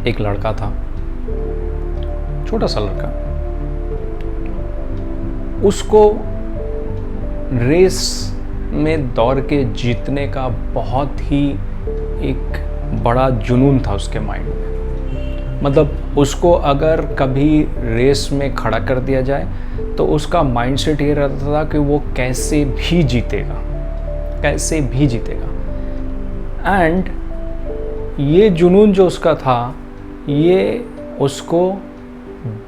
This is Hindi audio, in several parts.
एक लड़का था, छोटा सा लड़का। उसको रेस में दौड़ के जीतने का बहुत ही एक बड़ा जुनून था उसके माइंड में। मतलब उसको अगर कभी रेस में खड़ा कर दिया जाए तो उसका माइंडसेट ये रहता था कि वो कैसे भी जीतेगा, कैसे भी जीतेगा। एंड ये जुनून जो उसका था, ये उसको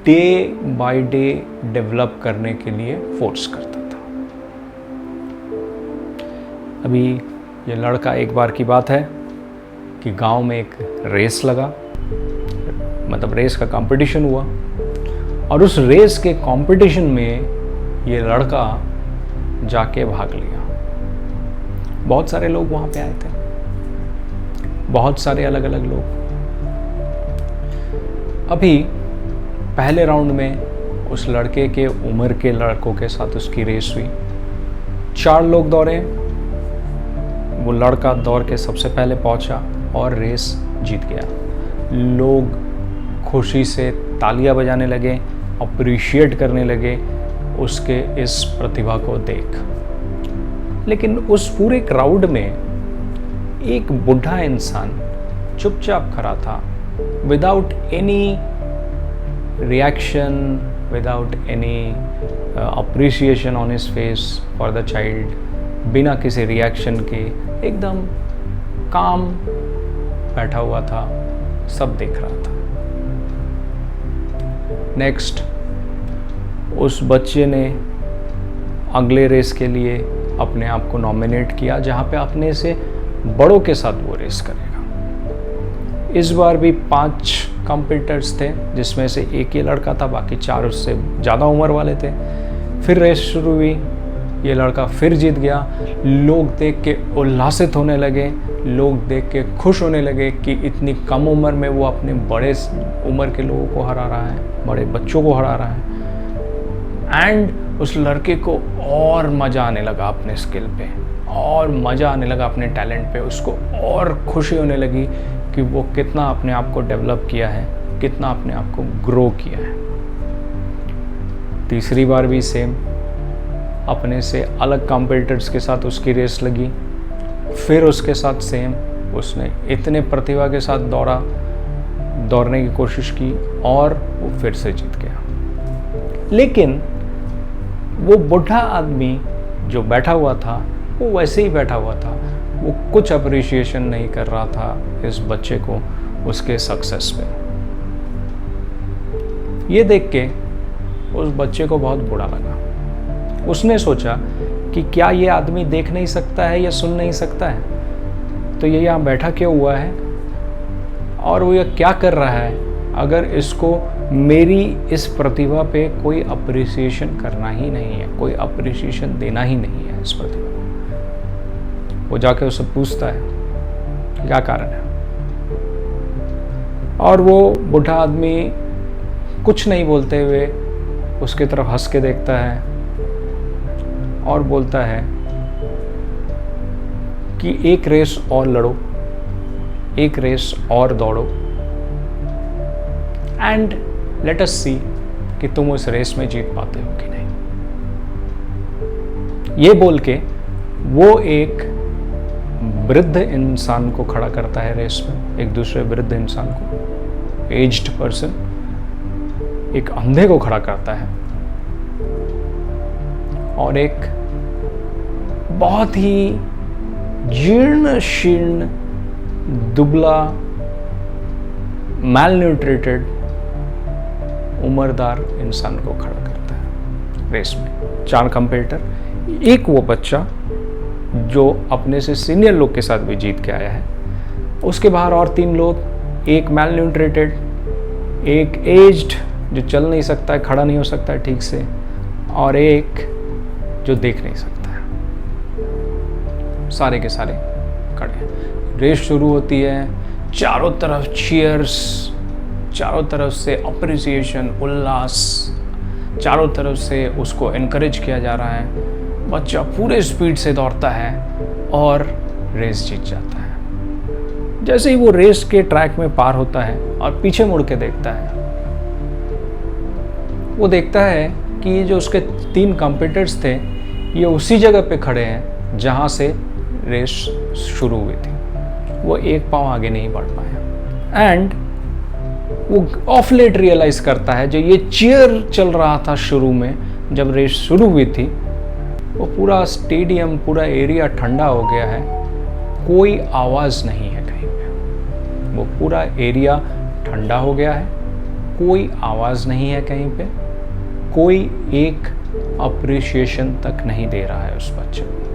डे बाय डे डेवलप करने के लिए फोर्स करता था। अभी ये लड़का, एक बार की बात है कि गांव में एक रेस लगा, मतलब रेस का कंपटीशन हुआ, और उस रेस के कंपटीशन में ये लड़का जाके भाग लिया। बहुत सारे लोग वहाँ पे आए थे, बहुत सारे अलग अलग लोग। अभी पहले राउंड में उस लड़के के उम्र के लड़कों के साथ उसकी रेस हुई। 4 लोग दौड़े, वो लड़का दौड़ के सबसे पहले पहुंचा और रेस जीत गया। लोग खुशी से तालियां बजाने लगे, अप्रिशिएट करने लगे उसके इस प्रतिभा को देख। लेकिन उस पूरे क्राउड में एक बूढ़ा इंसान चुपचाप खड़ा था, without any reaction, without any appreciation on his face for the child. बिना किसी रिएक्शन के एकदम काम बैठा हुआ था, सब देख रहा था। नेक्स्ट, उस बच्चे ने अगले रेस के लिए अपने आप को नॉमिनेट किया, जहाँ पे अपने से बड़ों के साथ वो रेस करेगा। इस बार भी 5 कॉम्पिटिटर्स थे, जिसमें से एक ही लड़का था, बाकी 4 उससे ज़्यादा उम्र वाले थे। फिर रेस शुरू हुई, ये लड़का फिर जीत गया। लोग देख के उल्लासित होने लगे, लोग देख के खुश होने लगे कि इतनी कम उम्र में वो अपने बड़े उम्र के लोगों को हरा रहा है, बड़े बच्चों को हरा रहा है। एंड उस लड़के को और मज़ा आने लगा अपने स्किल पे, और मज़ा आने लगा अपने टैलेंट पे। उसको और खुशी होने लगी कि वो कितना अपने आप को डेवलप किया है, कितना अपने आप को ग्रो किया है। तीसरी बार भी सेम, अपने से अलग कॉम्पिटिटर्स के साथ उसकी रेस लगी। फिर उसके साथ सेम, उसने इतने प्रतिभा के साथ दौड़ने की कोशिश की और वो फिर से जीत गया। लेकिन वो बूढ़ा आदमी जो बैठा हुआ था, वो वैसे ही बैठा हुआ था। वो कुछ अप्रिशिएशन नहीं कर रहा था इस बच्चे को, उसके सक्सेस पे। ये देख के उस बच्चे को बहुत बुरा लगा। उसने सोचा कि क्या ये आदमी देख नहीं सकता है या सुन नहीं सकता है, तो ये यहाँ बैठा क्यों हुआ है और वो ये क्या कर रहा है। अगर इसको मेरी इस प्रतिभा पे कोई अप्रिसिएशन करना ही नहीं है, कोई अप्रिसिएशन देना ही नहीं है इस प्रतिभा को। वो जाके उससे पूछता है क्या कारण है, और वो बूढ़ा आदमी कुछ नहीं बोलते हुए उसके तरफ हंस के देखता है और बोलता है कि एक रेस और लड़ो, एक रेस और दौड़ो, एंड लेट अस सी कि तुम उस रेस में जीत पाते हो कि नहीं। ये बोल के वो एक वृद्ध इंसान को खड़ा करता है रेस में, एक दूसरे वृद्ध इंसान को, एज्ड पर्सन, एक अंधे को खड़ा करता है, और एक बहुत ही जीर्ण शीर्ण, दुबला, मैलन्यूट्रिटेड, उम्रदार इंसान को खड़ा करता है रेस में। 4 कंपीटिटर, एक वो बच्चा जो अपने से सीनियर लोग के साथ भी जीत के आया है, उसके बाहर और 3 लोग, एक मैलन्यूट्रिटेड, एक एज्ड जो चल नहीं सकता है, खड़ा नहीं हो सकता है ठीक से, और एक जो देख नहीं सकता है। सारे के सारे खड़े। रेस शुरू होती है, चारों तरफ चीयर्स, चारों तरफ से अप्रिसिएशन, उल्लास, चारों तरफ से उसको एनकरेज किया जा रहा है। बच्चा पूरे स्पीड से दौड़ता है और रेस जीत जाता है। जैसे ही वो रेस के ट्रैक में पार होता है और पीछे मुड़ के देखता है, वो देखता है कि ये जो उसके 3 कॉम्पिटिटर्स थे ये उसी जगह पे खड़े हैं जहाँ से रेस शुरू हुई थी। वो एक पाँव आगे नहीं बढ़ पाया। एंड वो ऑफ लेट रियलाइज करता है, जो ये चीयर चल रहा था शुरू में जब रेस शुरू हुई थी, वो पूरा स्टेडियम, पूरा एरिया ठंडा हो गया है, कोई आवाज़ नहीं है कहीं पे। वो पूरा एरिया ठंडा हो गया है, कोई आवाज़ नहीं है कहीं पे, कोई एक अप्रिशिएशन तक नहीं दे रहा है उस बच्चे को।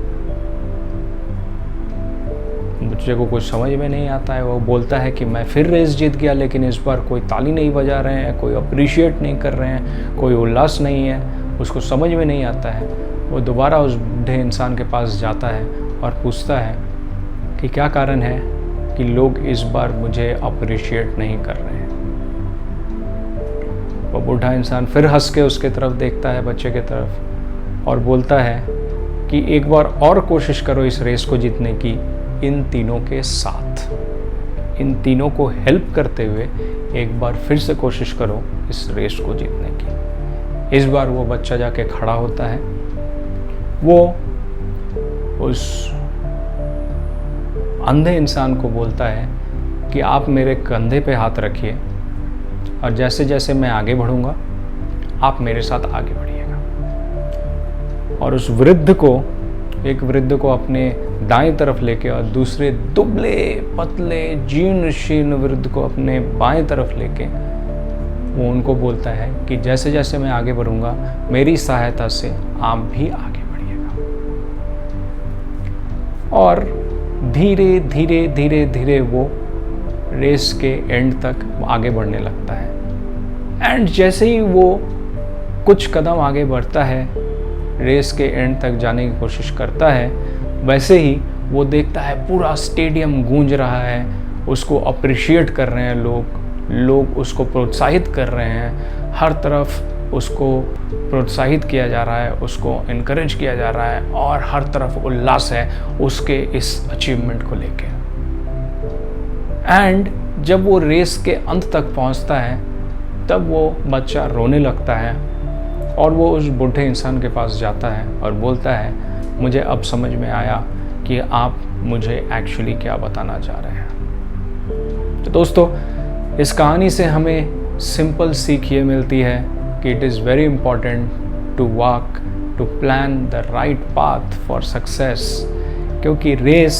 बच्चे को कुछ समझ में नहीं आता है। वो बोलता है कि मैं फिर रेस जीत गया, लेकिन इस बार कोई ताली नहीं बजा रहे हैं, कोई अप्रिशिएट नहीं कर रहे हैं, कोई उल्लास नहीं है। उसको समझ में नहीं आता है। वो दोबारा उस बूढ़े इंसान के पास जाता है और पूछता है कि क्या कारण है कि लोग इस बार मुझे अप्रिशिएट नहीं कर रहे हैं। वो बूढ़ा इंसान फिर हंस के उसके तरफ देखता है, बच्चे के तरफ, और बोलता है कि एक बार और कोशिश करो इस रेस को जीतने की, इन तीनों के साथ, इन तीनों को हेल्प करते हुए एक बार फिर से कोशिश करो इस रेस को जीतने की। इस बार वो बच्चा जाके खड़ा होता है। वो उस अंधे इंसान को बोलता है कि आप मेरे कंधे पे हाथ रखिए और जैसे जैसे मैं आगे बढ़ूंगा आप मेरे साथ आगे बढ़िएगा। और उस एक वृद्ध को अपने दाएं तरफ लेके और दूसरे दुबले पतले जीर्ण शीर्ण वृद्ध को अपने बाएं तरफ लेके वो उनको बोलता है कि जैसे जैसे मैं आगे बढ़ूंगा मेरी सहायता से आप भी आगे बढ़िएगा। और धीरे धीरे धीरे धीरे वो रेस के एंड तक आगे बढ़ने लगता है। एंड जैसे ही वो कुछ कदम आगे बढ़ता है, रेस के एंड तक जाने की कोशिश करता है, वैसे ही वो देखता है पूरा स्टेडियम गूंज रहा है, उसको अप्रिशिएट कर रहे हैं लोग उसको प्रोत्साहित कर रहे हैं, हर तरफ उसको प्रोत्साहित किया जा रहा है, उसको इनकरेज किया जा रहा है और हर तरफ उल्लास है उसके इस अचीवमेंट को लेके। एंड जब वो रेस के अंत तक पहुंचता है तब वो बच्चा रोने लगता है और वो उस बूढ़े इंसान के पास जाता है और बोलता है, मुझे अब समझ में आया कि आप मुझे एक्चुअली क्या बताना चाह रहे हैं। तो दोस्तों, इस कहानी से हमें सिंपल सीख ये मिलती है कि it is very important to walk, to plan the right path for success. क्योंकि रेस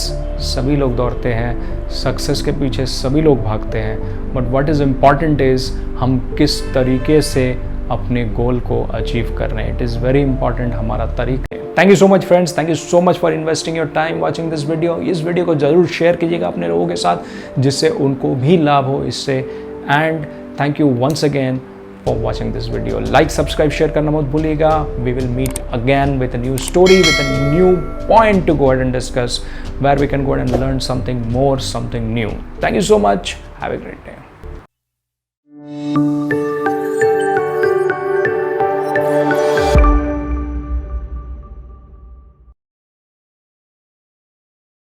सभी लोग दौड़ते हैं, सक्सेस के पीछे सभी लोग भागते हैं, but what is important is हम किस तरीके से अपने गोल को अचीव कर रहे हैं। इट इज़ वेरी इंपॉर्टेंट हमारा तरीका। Thank you so much friends, thank you so much for investing your time watching this video. इस वीडियो को जरूर शेयर कीजिएगा अपने लोगों के साथ जिससे उनको भी लाभ हो इससे। And thank you once again for watching this video. Like, subscribe, share करना मत भूलिएगा। We will meet again with a new story, with a new point to go ahead and discuss, where we can go ahead and learn something more, something new. Thank you so much. Have a great day.